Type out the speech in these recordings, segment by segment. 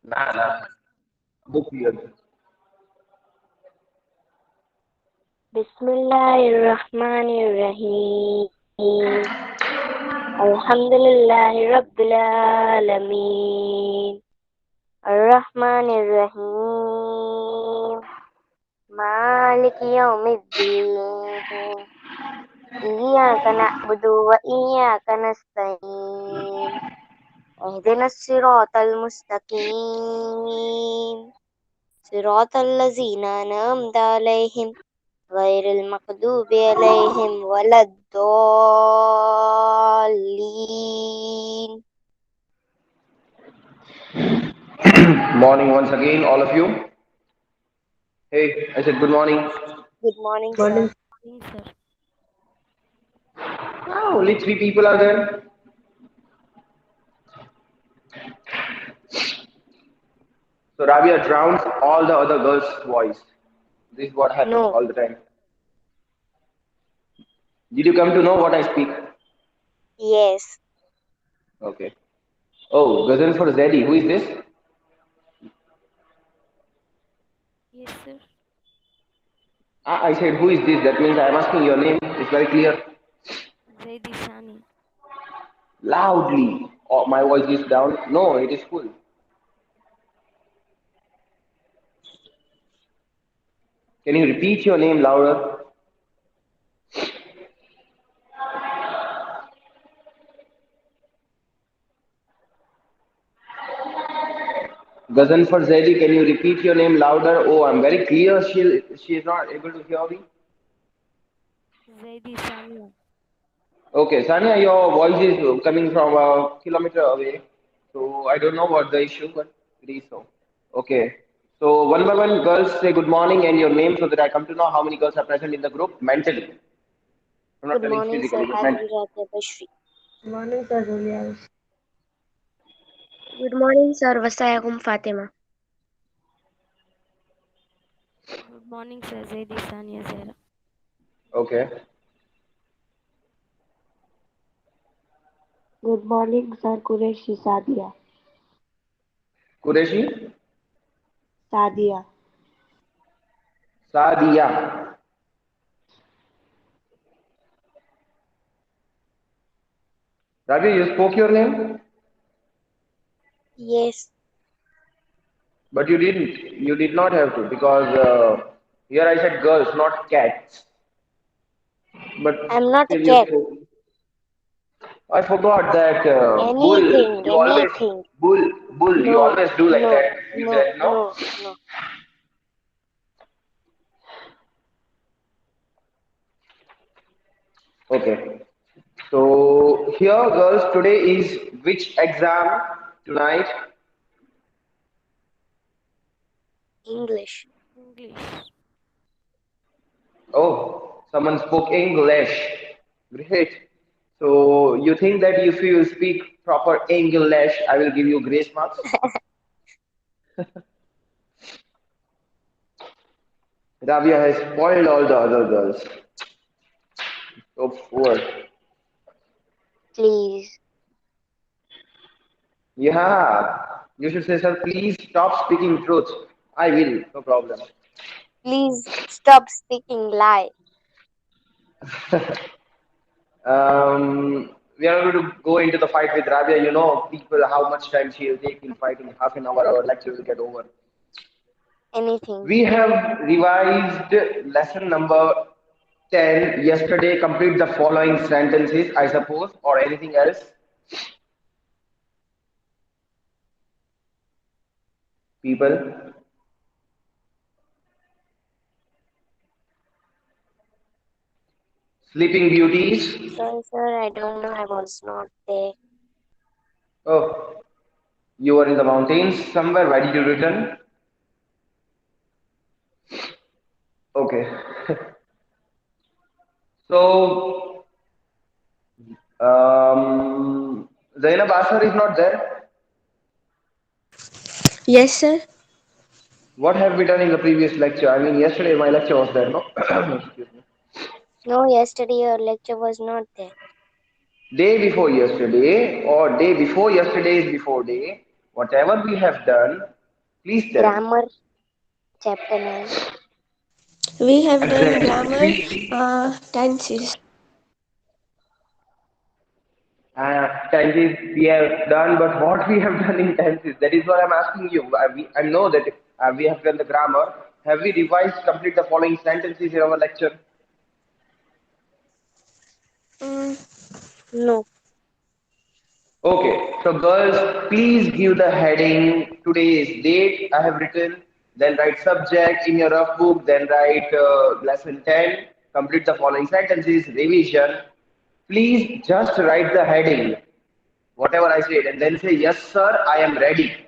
Nah, nah. Book here. Bismillahirrahmanirrahim. Alhamdulillahi Rabbil Alameen. Ar-Rahmanir-Rahim. Maliki Yawmiddin. Iyyaka na'budu wa iyyaka nasta'in. Ihdinas siratal mustaqim. Siratal ladzina an'amta 'alaihim ghairil maghdubi 'alaihim waladdallin. Morning once again, all of you. Hey, I said good morning. Good morning, sir. Morning. Morning, sir. Ah, only three people are there. So Rabia drowns all the other girls' voice. This is what happens No. all the time. Did you come to know what I speak? Yes. Okay. Oh, Ghazal for Zeddy. Who is this? Yes, sir. Ah, I said, who is this? That means I'm asking your name. It's very clear. Zaidi Sani. Loudly. Oh, my voice is down. No, it is full. Can you repeat your name louder? Ghazal for Zeddy, can you repeat your name louder? Oh, I'm very clear. She is not able to hear me. Zaidi Sania. Okay, Sania, your voice is coming from a kilometer away. So I don't know what the issue, but it is so. Okay. So one by one, girls say good morning and your name so that I come to know how many girls are present in the group mentally. I'm not Good telling morning, physically, sir. but mentally. Happy Ratha Bashri. Morning, Sir Julius. Good morning, sir. Wassalamualaikum Fatima. Good morning, sir. Zaidi Sania Zehra. Okay. Good morning, Sir Qureshi Sadia. Qureshi, Sadia. Sadia. Ravi, you spoke your name, Yes. but you didn't. You did not have to because here I said girls, not cats. But I'm not a still you cat. spoke. I forgot that bull. Anything, You always anything. bull. You No, always do like no, that with no, that, no? no, no. Okay. So here, girls, today is which exam tonight? English. English. Oh, someone spoke English. Great. So you think that if you speak proper English, I will give you grace marks? Rabia has spoiled all the other girls. So poor. Please. Yeah. You should say, sir, please stop speaking truth. I will, no problem. Please stop speaking lie. We are going to go into the fight with Rabia. You know, people, how much time she will take in fighting. Half an hour, our lecture will get over. Anything. We have revised lesson number 10 yesterday. Complete the following sentences, I suppose, or anything else. People, sleeping beauties. Sorry, sir. I don't know. I was not there. Oh, you were in the mountains somewhere. Why did you return? Okay. So, Zainab Asar is not there. Yes, sir. What have we done in the previous lecture? I mean, yesterday my lecture was there, no? Excuse me. No, yesterday your lecture was not there. Day before yesterday, or day before yesterday's before day, whatever we have done, Please tell me. Grammar, chapter 9. We have done Exactly. grammar, See, tenses. tenses we have done, but what we have done in tenses, that is what I'm asking you. I know that we have done the grammar. Have we revised complete the following sentences in our lecture? Mm, No. Okay, so girls, please give the heading today's date. I have written, then write subject in your rough book, then write lesson 10, complete the following sentences, revision. Please just write the heading, whatever I said, and then say, yes, sir, I am ready.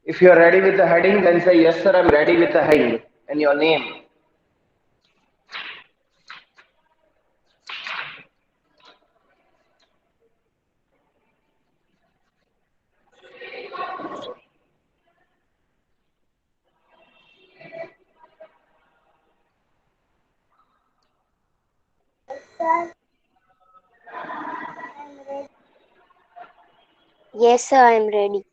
If you are ready with the heading, then say, yes, sir, I'm ready with the heading and your name. Yes, sir, I'm ready.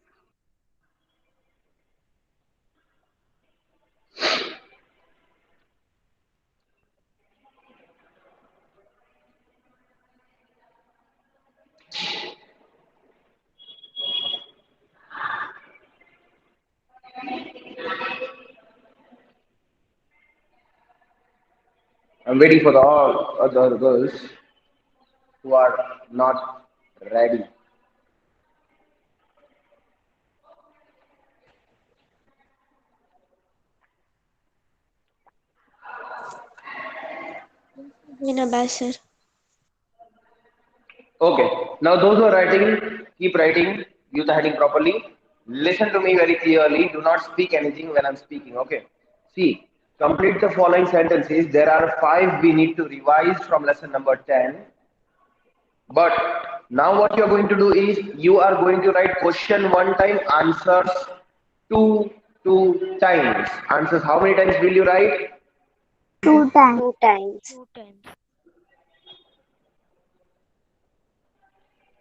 I'm waiting for the all other girls who are not ready. Mina Basser. Okay. Now those who are writing, keep writing. Use the heading properly. Listen to me very clearly. Do not speak anything when I'm speaking. Okay. See, complete the following sentences. There are five we need to revise from lesson number 10. But now what you are going to do is you are going to write question one time, answers two times. Answers how many times will you write? Two times. 2 times. 2 times.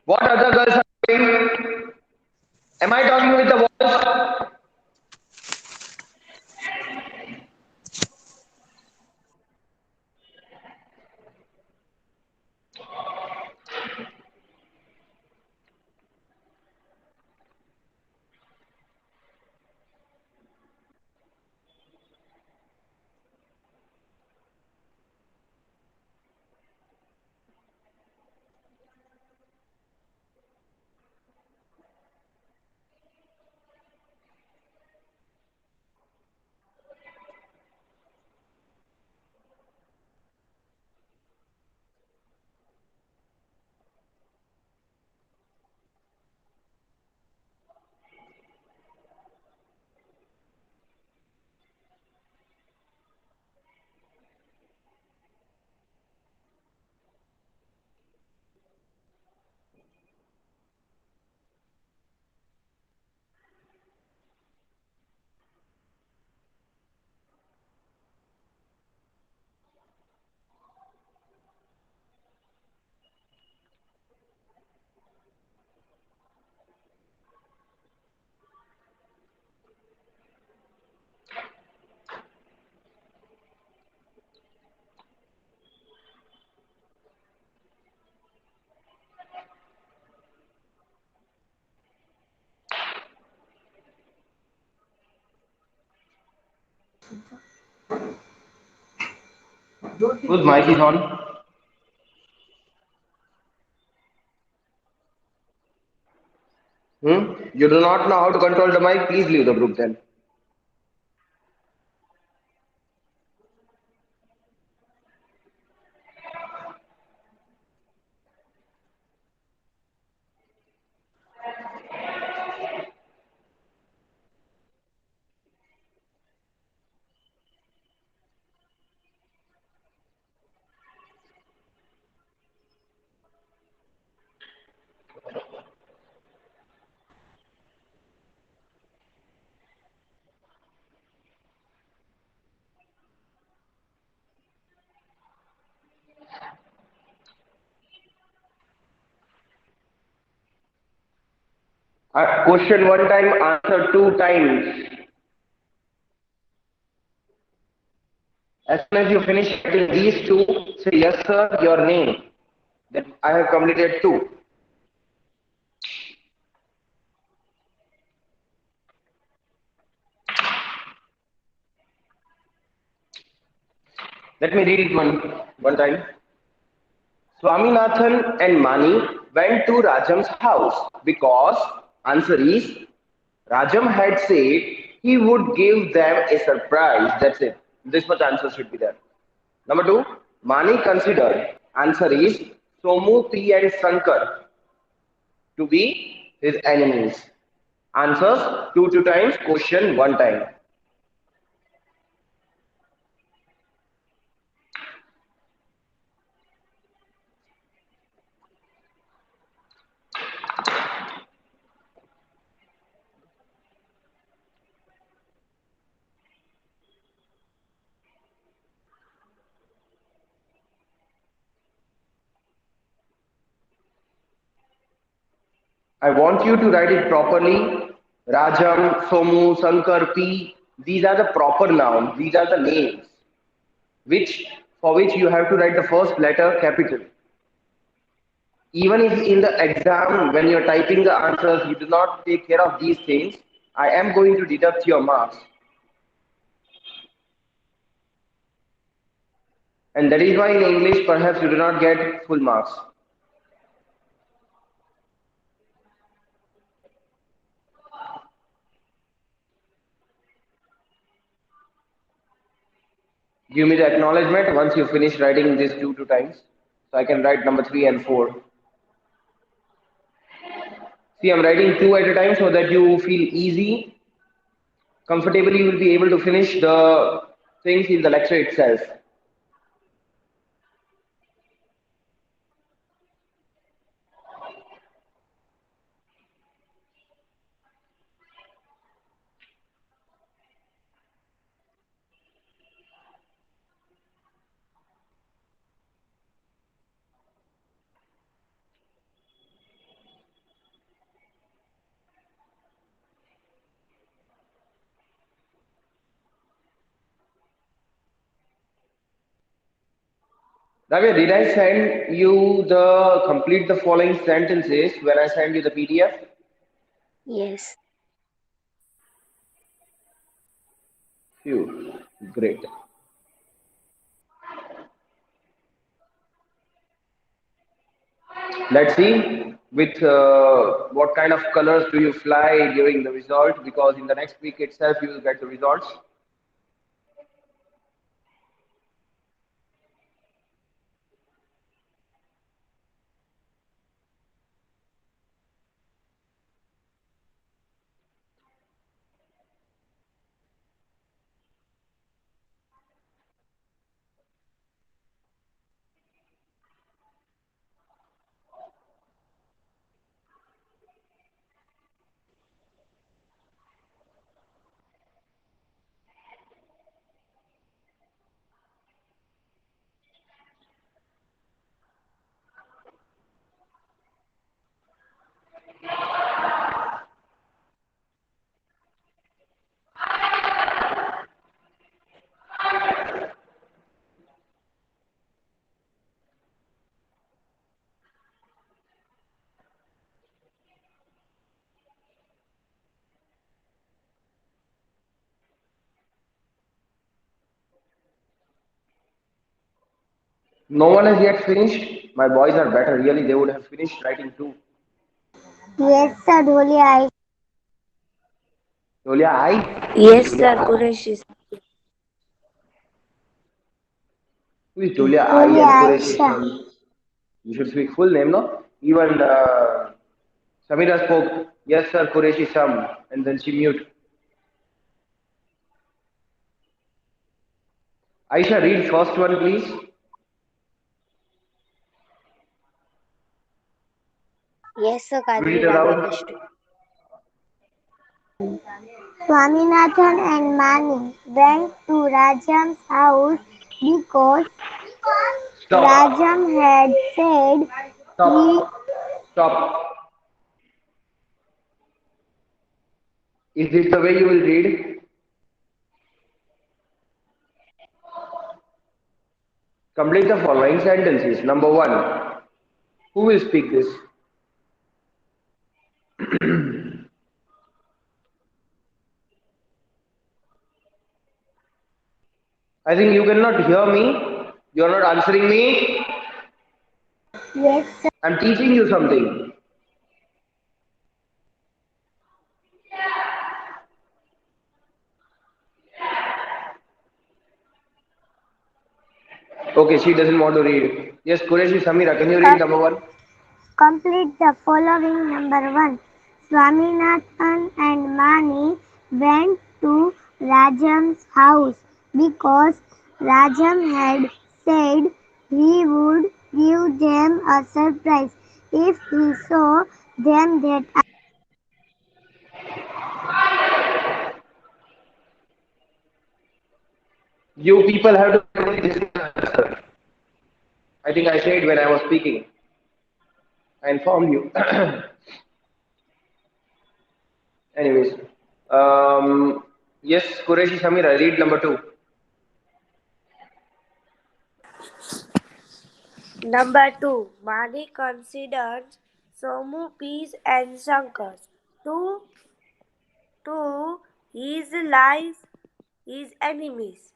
What other girls are doing? Am I talking with the voice? Whose mic is on? Hmm? You do not know how to control the mic? Please leave the group then. Question one time, answer two times. As soon as you finish writing these two, say yes sir, your name. That I have completed two. Let me read it one time. Swaminathan and Mani went to Rajam's house because answer is Rajam had said he would give them a surprise. That's it. This much answer should be there. Number two, Mani considered answer is Somu, P and Sankar to be his enemies. Answers two times, question one time. I want you to write it properly. Rajam, Somu, Sankar, P. These are the proper nouns. These are the names which for which you have to write the first letter capital. Even if in the exam when you're typing the answers you do not take care of these things, I am going to deduct your marks. And that is why in English perhaps you do not get full marks. Give me the acknowledgement once you finish writing these two times. So I can write number three and four. See, I'm writing two at a time so that you feel easy. Comfortably, you will be able to finish the things in the lecture itself. Ravya, did I send you the complete the following sentences when I send you the PDF? Yes. Phew, great. Let's see with what kind of colors do you fly during the result because in the next week itself you will get the results. No one has yet finished. My boys are better. Really, they would have finished writing too. Yes, sir. Dholia. Julia, I. Yes, Julia, sir. I. Qureshi. Who is Julia? I Dholia and Qureshi Aisha. Sam. You should speak full name, no? Even Samira spoke, yes, sir, Qureshi Sam, and then she mute. Aisha, read first one, please. Yes, sir. Read Kajoli it aloud. Ramakrishna. Swaminathan and Mani went to Rajam's house because Stop. Rajam had said he. Stop. Stop. Is it the way you will read? Complete the following sentences. Number one. Who will speak this? I think you cannot hear me. You are not answering me. Yes, sir. I'm teaching you something. Okay, she doesn't want to read. Yes, Qureshi Samira, can you read Com- number one? complete the following. Number one. Swaminathan and Mani went to Rajam's house because Rajam had said he would give them a surprise if he saw them that. You people have to only listen to the answer. I think I said when I was speaking. I informed you. Anyways, yes, Qureshi Samira, read number two. Number 2. Mani considered Somu, Peace and Shankar to, to his lies, his enemies.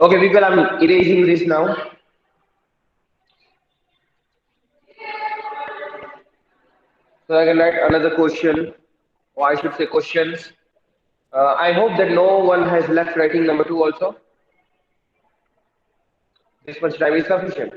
Okay, people, I'm erasing this now. So I can write another question, or I should say questions. I hope that no one has left writing number two also. This much time is sufficient.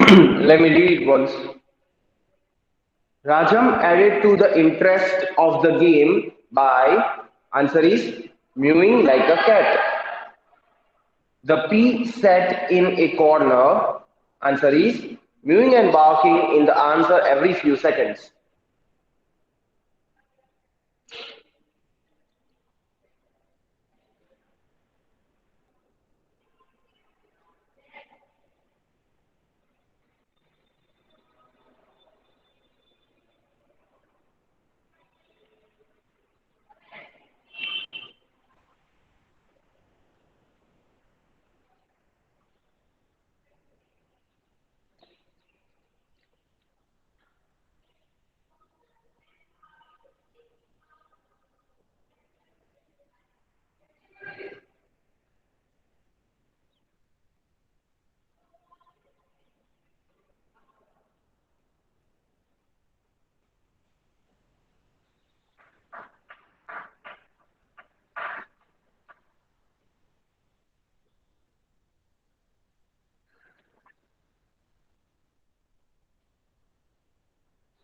Let me read it once. Rajam added to the interest of the game by answer is mewing like a cat. The P sat in a corner. Answer is mewing and barking in the answer every few seconds.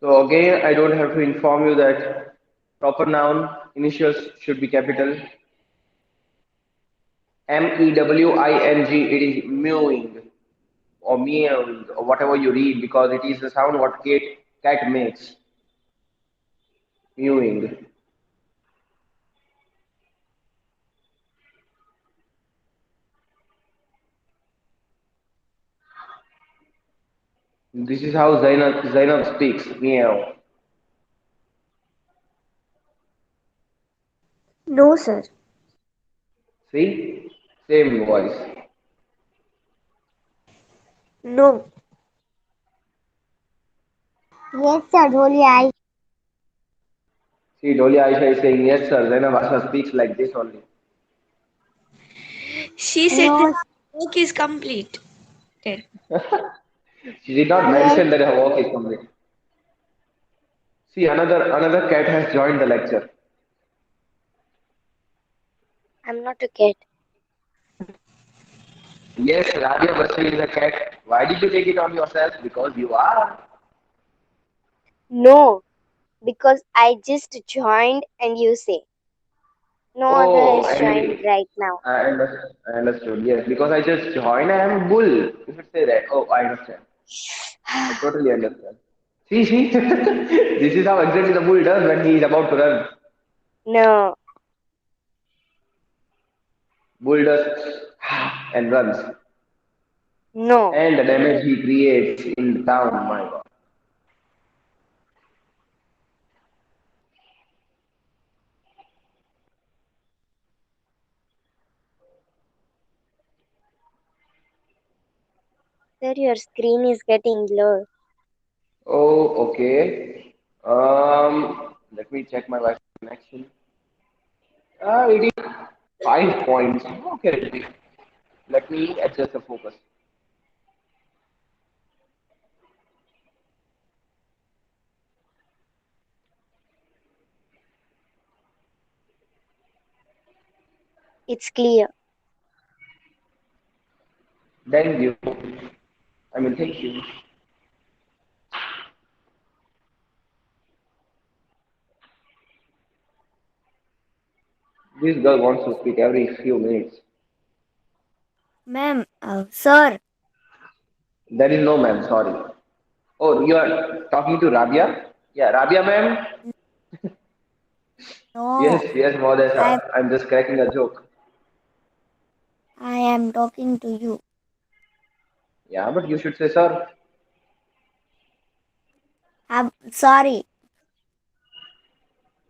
So again, I don't have to inform you that proper noun initials should be capital. Mewing. It is mewing or meowing or whatever you read because it is the sound what cat makes. Mewing. This is how Zainab speaks. Meow. No, sir. See? Same voice. No. Yes, sir, Dholia. See, Doli Aisha is saying yes, sir. Zainab Asha speaks like this only. She said that No, work is complete. She did not yes, mention that her work is complete. See, another cat has joined the lecture. I'm not a cat. Yes, Radia Basu is a cat. Why did you take it on yourself? Because you are. No, because I just joined and you say. No other Oh, has joined right now. I understood. Yes, because I just joined. I am bull. You should say that. Oh, I understand. I totally understand. See. This is how exactly the bull does when he is about to run. No, Bull does and runs. no. And the damage he creates in the town, my God. Sir, your screen is getting blurred. Oh, okay. Let me check my Wi-Fi connection. It is 5 points. Okay, let me adjust the focus. It's clear. Thank you. Thank you. This girl wants to speak every few minutes. Ma'am, sir. There is no ma'am, sorry. Oh, you are talking to Rabia? Yeah, Rabia ma'am? No, Yes, Mahoday I sir. I'm just cracking a joke. I am talking to you. Yeah, but you should say sir. I'm sorry.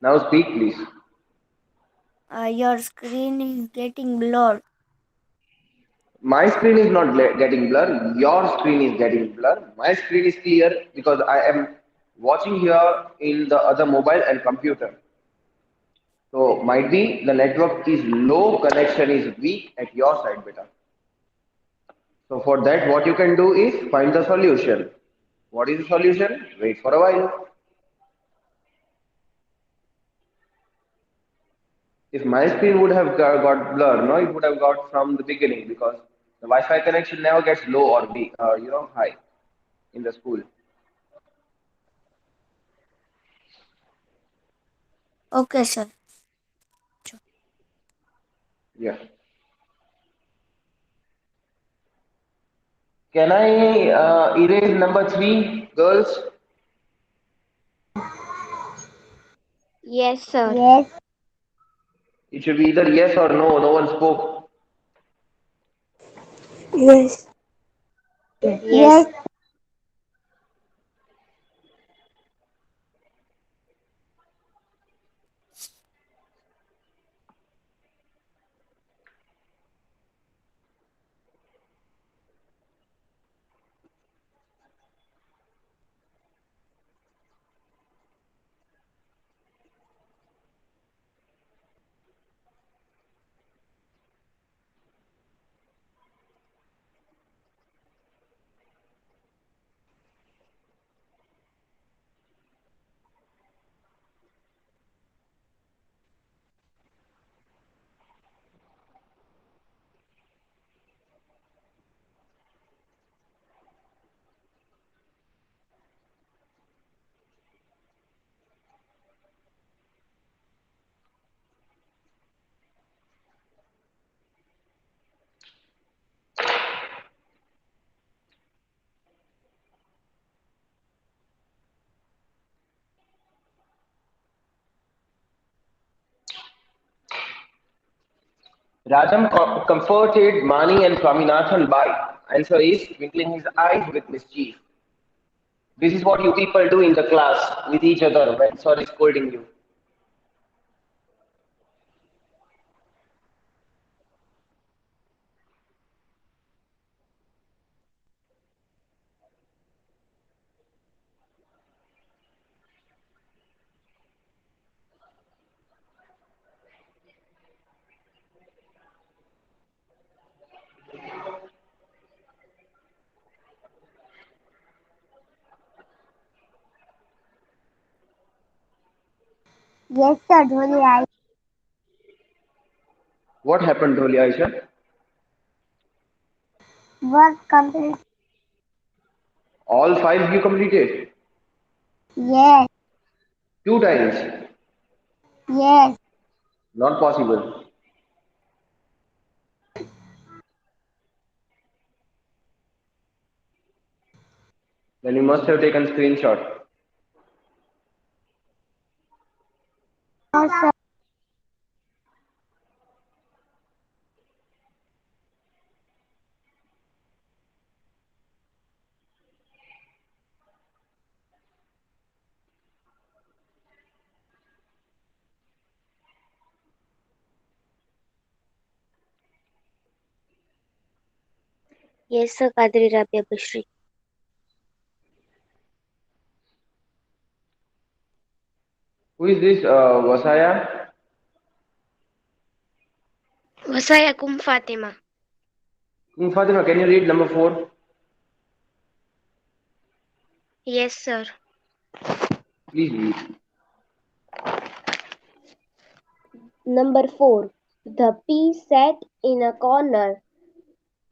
Now speak, please. Your screen is getting blurred. My screen is not getting blur. Your screen is getting blur. My screen is clear because I am watching here in the other mobile and computer. So might be the network is low, connection is weak at your side, beta. So for that, what you can do is find the solution. What is the solution? Wait for a while. If my screen would have got blur, no, it would have got from the beginning because the Wi-Fi connection never gets low or weak, high. in the school? Okay, sir. Yeah. Can I erase number three, girls? Yes, sir. Yes. It should be either yes or no. No one spoke. Yes. Yes. Yes. Rajam comforted Mani and Swaminathan by. Answer is twinkling his eyes with mischief. This is what you people do in the class with each other when sir is scolding you. Yes, sir. Dholi, I What happened, Dholi Aisha? work complete. All five you completed? Yes. Two times? Yes. Not possible. Then you must have taken screenshot. No, sir. Yes, sir. Kadri Rabia Bashri. Who is this Vasaya? Wasaya Kum Fatima. Fatima, can you read number four? Yes, sir. Please read. Number 4. The pea sat in a corner.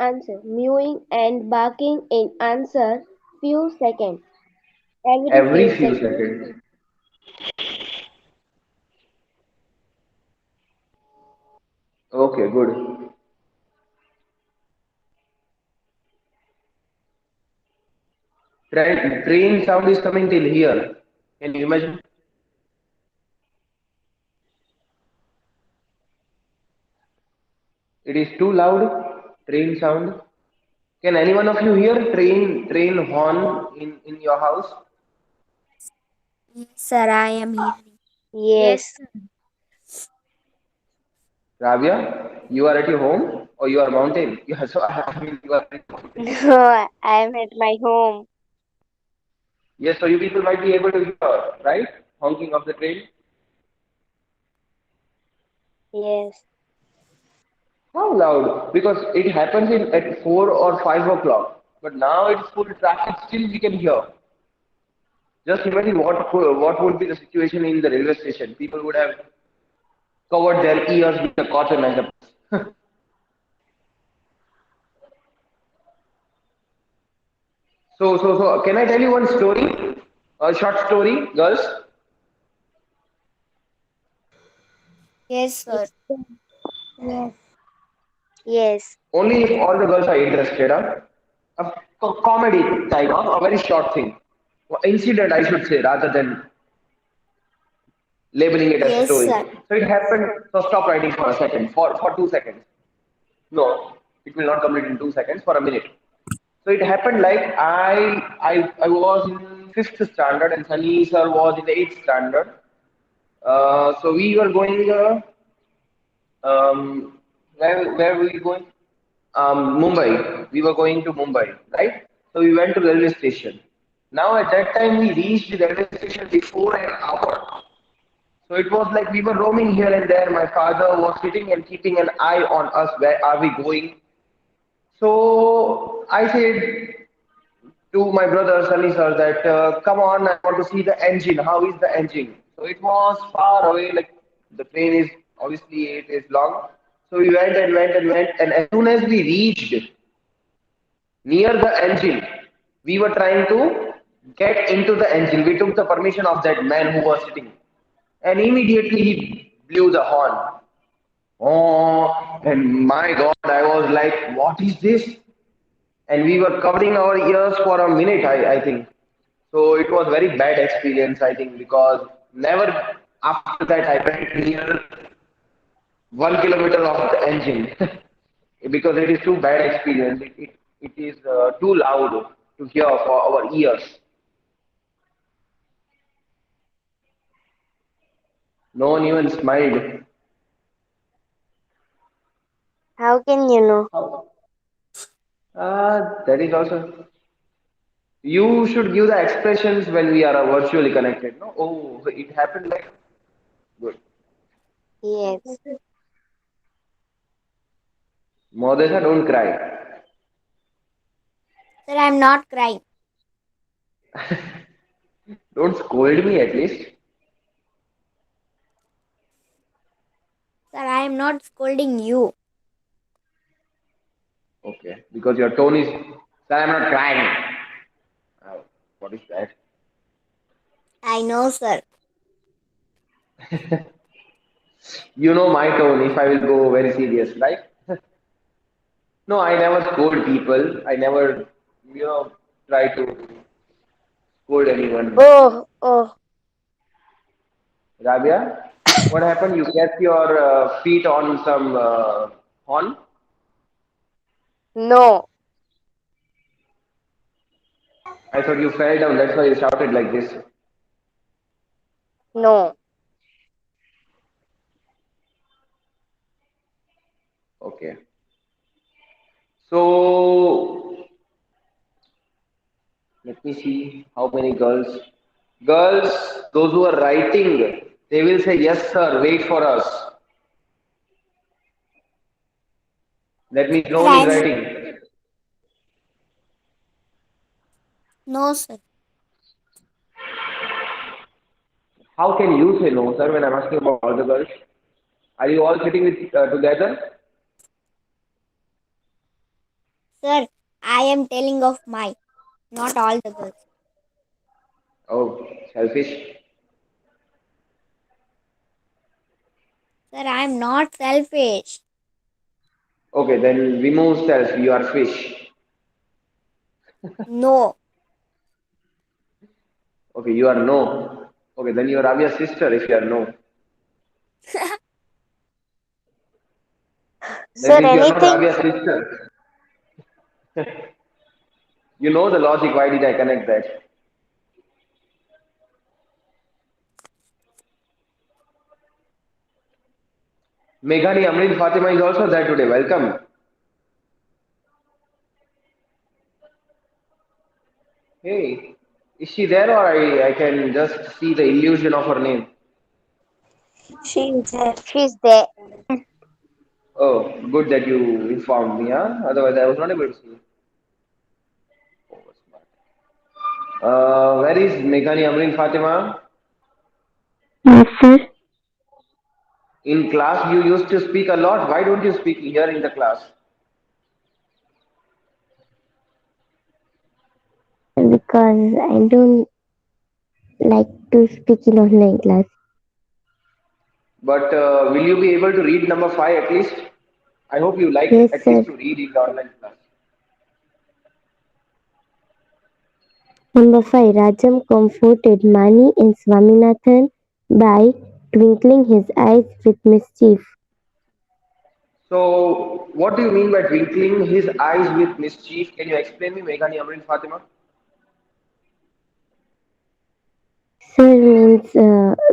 Answer. Mewing and barking in answer. Few seconds. Every Every few few seconds. seconds. Okay, good. Train sound is coming till here. Can you imagine? It is too loud. Train sound. Can any one of you hear train horn in your house? Yes, sir. I am hearing. Yes. Rabia, you are at your home or you are mountain? Yeah, so I mean you are at mountain. No, I am at my home. Yes, so you people might be able to hear, right? Honking of the train. Yes. How loud? Because it happens in at 4 or 5 o'clock. But now it's full traffic. Still we can hear. Just imagine what would be the situation in the railway station. People would have covered their ears with the cotton and the. So, can I tell you one story? A short story, girls. Yes, sir. Yes. Yes. Only if all the girls are interested. Huh? A comedy type of a very short thing, incident I should say, rather than labeling it as Yes, story. sir. So it happened. So stop writing for a second, for 2 seconds. No, it will not complete in 2 seconds. For a minute. So it happened like I was in fifth standard and Sunny sir was in the eighth standard. So we were going. Where were we going? Mumbai. We were going to Mumbai, right? So we went to railway station. Now at that time we reached the railway station before an hour. So it was like we were roaming here and there. My father was sitting and keeping an eye on us. Where are we going? So I said to my brother Sunny sir that come on, I want to see the engine. How is the engine? So it was far away. Like the train is obviously it is long. So we went and went and went, and as soon as we reached near the engine, we were trying to get into the engine. We took the permission of that man who was sitting, and immediately he blew the horn. Oh, and my God, I was like, what is this? And we were covering our ears for a minute, I think. So it was very bad experience, I think, because never after that I went near 1 kilometer of the engine because it is too bad experience. It is too loud to hear for our ears. No one even smiled. How can you know? That is also. You should give the expressions when we are virtually connected. No, oh, it happened like good. Yes. Modesa, don't cry. Sir, I'm not crying. Don't scold me at least. Sir, I am not scolding you. Okay, because your tone is. Sir, I'm not crying. Oh, what is that? I know, sir. You know my tone if I will go very serious, right? No, I never scold people. I never, try to scold anyone. Oh, oh. Rabia, what happened? You kept your feet on some horn? No. I thought you fell down. That's why you shouted like this. No. Okay. So let me see how many girls. Girls, those who are writing, they will say, yes, sir, wait for us. That means no Sir, one is I'm. writing. No, sir. How can you say no, sir, when I'm asking about all the girls? Are you all sitting with together? Sir, I am telling of my, not all the girls. Oh, selfish. Sir, I am not selfish. Okay, then remove self. You are fish. No. Okay, you are no. Okay, then you are Ravia's sister if you are no. That Sir, means you are not anything. Ravia's sister. You know the logic. Why did I connect that? Meghani Amrin Fatima is also there today. Welcome. Hey, is she there or I can just see the illusion of her name? She is there. She's there. Oh, good that you informed me, huh? Otherwise, I was not able to see. Where is Meghani Amrin Fatima? Yes, sir. In class, you used to speak a lot. Why don't you speak here in the class? because I don't like to speak in online class. But will you be able to read number 5 at least? I hope you like Yes, at sir. least to read in the online class. Number 5. Rajam comforted Mani and Swaminathan by twinkling his eyes with mischief. So, what do you mean by twinkling his eyes with mischief? Can you explain me, Meghani, Amrin, Fatima? Sir means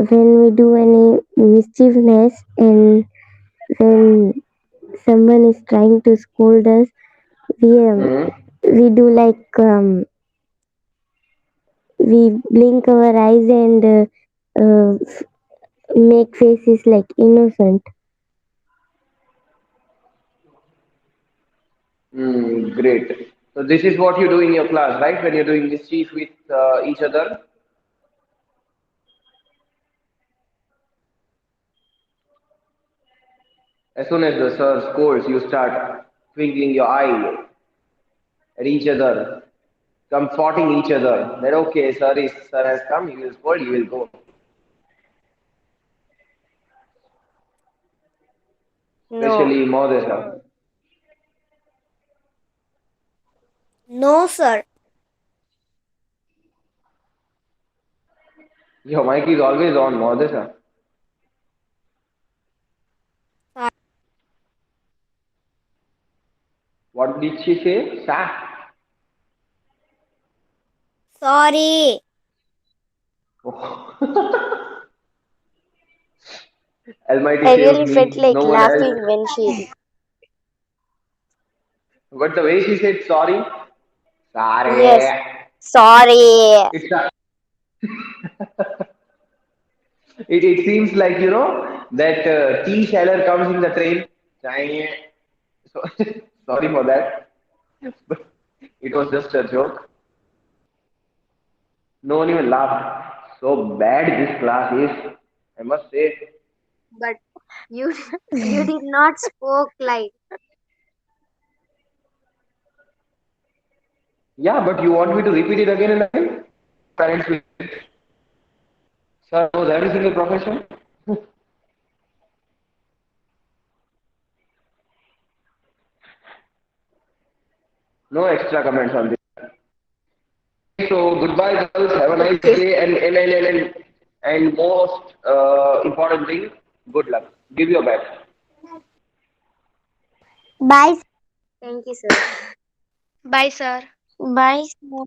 when we do any mischievousness and when someone is trying to scold us, we um, Hmm. we do like we blink our eyes and make faces like innocent. Great. So, this is what you do in your class, right? When you're doing mischief with each other. As soon as the sir scores, you start twinkling your eye at each other, comforting each other. That okay, sir has come. He will scold. You will go. No. Especially Modesa. No, sir. Your mic is always on, Modesa. So- What did she say? Sa. Sorry. Almighty I saves really felt me. like No one else. laughing when she. But the way she said sorry, Yes. sorry. Sorry. It's a, it seems like that tea seller comes in the train. Sorry. So, sorry for that. But it was just a joke. No one even laughed. So bad this class is, I must say. But you you did not spoke like. Yeah, but you want me to repeat it again and again? Parents will. Sir knows every single profession. No extra comments on this. So goodbye, girls. Have a nice Okay. day, and most important thing, good luck. Give your best. Bye. Thank you, sir. Bye, sir. Bye, sir.